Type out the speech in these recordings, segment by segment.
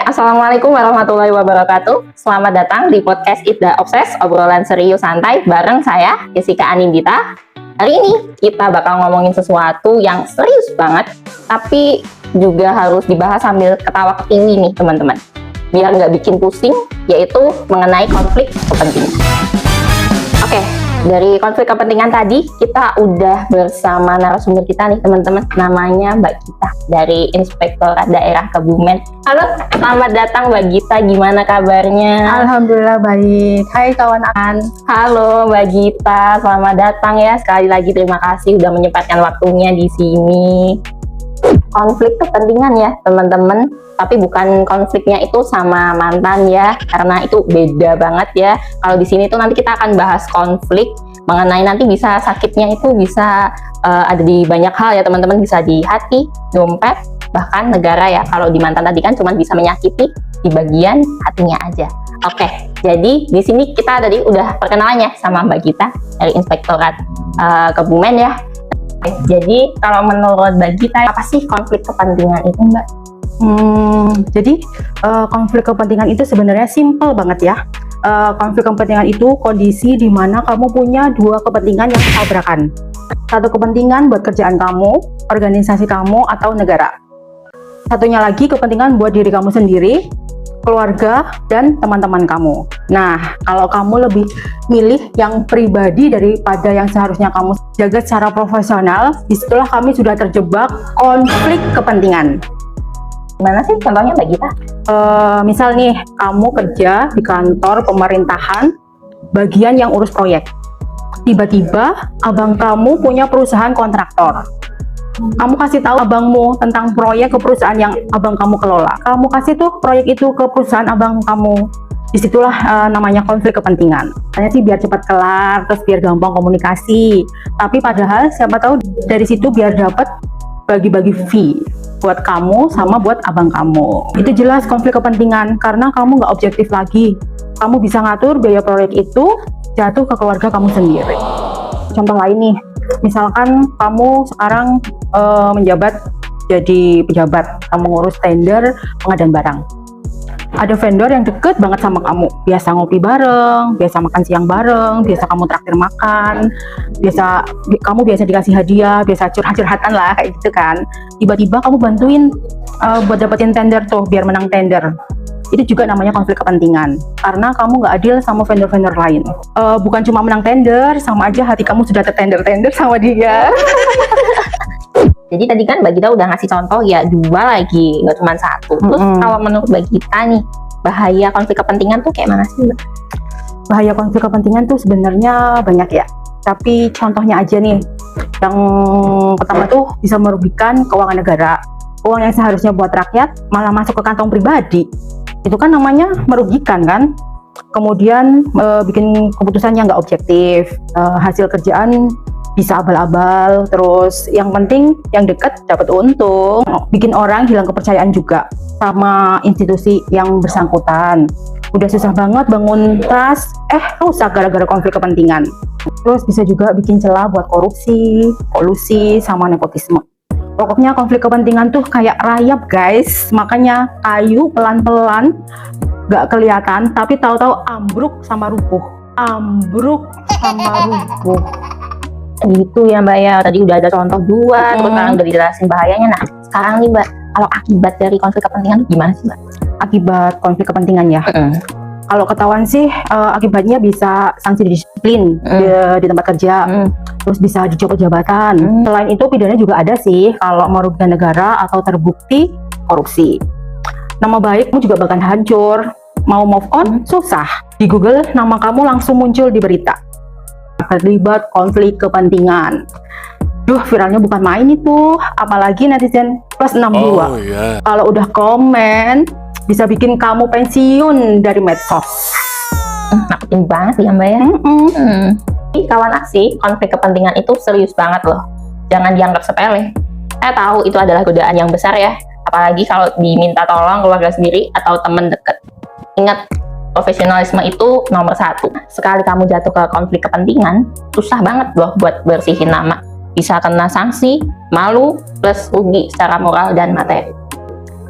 Assalamualaikum warahmatullahi wabarakatuh. Selamat datang di podcast Ida Obses, obrolan serius santai bareng saya, Jessica Anindita. Hari ini kita bakal ngomongin sesuatu yang serius banget, tapi juga harus dibahas sambil ketawa ketiwi nih teman-teman. Biar nggak bikin pusing, yaitu mengenai konflik kepentingan. Oke, dari konflik kepentingan tadi, kita udah bersama narasumber kita nih teman-teman. Namanya Mbak Gita dari Inspektorat Daerah Kebumen. Halo, selamat datang Mbak Gita, gimana kabarnya? Alhamdulillah baik. Hai kawan-kawan. Halo Mbak Gita, selamat datang ya. Sekali lagi terima kasih udah menyempatkan waktunya di sini. Konflik kepentingan ya teman-teman, tapi bukan konfliknya itu sama mantan ya, karena itu beda banget ya. Kalau di sini tuh nanti kita akan bahas konflik mengenai nanti bisa sakitnya itu bisa ada di banyak hal ya teman-teman, bisa di hati, dompet, bahkan negara ya. Kalau di mantan tadi kan cuma bisa menyakiti di bagian hatinya aja. Oke, jadi di sini kita tadi udah perkenalannya sama Mbak Gita dari Inspektorat Kebumen ya. Jadi kalau menurut Mbak Gita, apa sih konflik kepentingan itu Mbak? Jadi konflik kepentingan itu sebenarnya simpel banget ya. Konflik kepentingan itu kondisi di mana kamu punya dua kepentingan yang tabrakan. Satu kepentingan buat kerjaan kamu, organisasi kamu, atau negara. Satunya lagi kepentingan buat diri kamu sendiri, keluarga, dan teman-teman kamu. Nah, kalau kamu lebih milih yang pribadi daripada yang seharusnya kamu jaga secara profesional, disitulah kami sudah terjebak konflik kepentingan. Gimana sih contohnya Mbak Gita? Misal nih, kamu kerja di kantor pemerintahan, bagian yang urus proyek. Tiba-tiba, abang kamu punya perusahaan kontraktor. Kamu kasih tahu abangmu tentang proyek ke perusahaan yang abang kamu kelola. Kamu kasih tuh proyek itu ke perusahaan abang kamu. Disitulah namanya konflik kepentingan. Hanya sih biar cepat kelar, terus biar gampang komunikasi. Tapi padahal siapa tahu dari situ biar dapat bagi-bagi fee buat kamu sama buat abang kamu. Itu jelas konflik kepentingan karena kamu nggak objektif lagi. Kamu bisa ngatur biaya proyek itu jatuh ke keluarga kamu sendiri. Contoh lain nih, misalkan kamu sekarang menjabat jadi pejabat, kamu ngurus tender pengadaan barang. Ada vendor yang deket banget sama kamu, biasa ngopi bareng, biasa makan siang bareng, biasa kamu traktir makan, kamu biasa dikasih hadiah, biasa curhat-curhatan lah kayak gitu kan. Tiba-tiba kamu bantuin buat dapetin tender tuh biar menang tender. Itu juga namanya konflik kepentingan karena kamu nggak adil sama vendor-vendor lain. Bukan cuma menang tender, sama aja hati kamu sudah tertender-tender sama dia. Jadi tadi kan Mbak Gita udah ngasih contoh ya, dua lagi, nggak cuma satu. Terus kalau menurut Mbak Gita nih, bahaya konflik kepentingan tuh kayak mana sih Mbak? Bahaya konflik kepentingan tuh sebenarnya banyak ya. Tapi contohnya aja nih, yang pertama tuh bisa merugikan keuangan negara. Uang yang seharusnya buat rakyat malah masuk ke kantong pribadi. Itu kan namanya merugikan kan? Kemudian bikin keputusan yang nggak objektif, hasil kerjaan bisa abal-abal, terus yang penting yang dekat dapat untung, bikin orang hilang kepercayaan juga sama institusi yang bersangkutan. Udah susah banget bangun trust, rusak gara-gara konflik kepentingan. Terus bisa juga bikin celah buat korupsi, kolusi, sama nepotisme. Pokoknya konflik kepentingan tuh kayak rayap guys, makanya kayu pelan-pelan gak kelihatan, tapi tahu-tahu ambruk sama rubuh. Ambruk sama rubuh. Gitu ya Mbak ya, tadi udah ada contoh dua, terus sekarang udah dijelasin bahayanya. Nah sekarang nih Mbak, kalau akibat dari konflik kepentingan gimana sih Mbak? Akibat konflik kepentingan ya? Kalau ketahuan sih akibatnya bisa sanksi disiplin di tempat kerja, terus bisa dicopot jabatan. Selain itu pidana juga ada sih kalau merugikan negara atau terbukti korupsi. Nama baikmu juga bahkan hancur. Mau move on susah. Di Google nama kamu langsung muncul di berita. Terlibat konflik kepentingan. Duh, viralnya bukan main itu. Apalagi netizen plus 62. Kalau udah komen bisa bikin kamu pensiun dari medsos. Nakutin banget ya Mbak ya. Kawan aksi, konflik kepentingan itu serius banget loh. Jangan dianggap sepele. Saya tahu itu adalah godaan yang besar ya. Apalagi kalau diminta tolong keluarga sendiri atau teman dekat. Ingat, profesionalisme itu nomor satu. Sekali kamu jatuh ke konflik kepentingan, susah banget loh buat bersihin nama. Bisa kena sanksi, malu, plus rugi secara moral dan materi.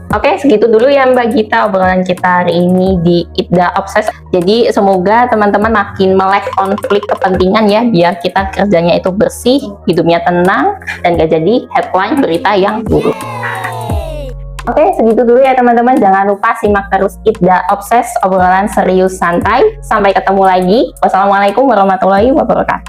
Oke, segitu dulu ya Mbak Gita obrolan kita hari ini di Ida Obses. Jadi semoga teman-teman makin melek konflik kepentingan ya, biar kita kerjanya itu bersih, hidupnya tenang, dan gak jadi headline berita yang buruk. Oke, segitu dulu ya teman-teman. Jangan lupa simak terus Ida Obses, obrolan serius santai. Sampai ketemu lagi. Wassalamualaikum warahmatullahi wabarakatuh.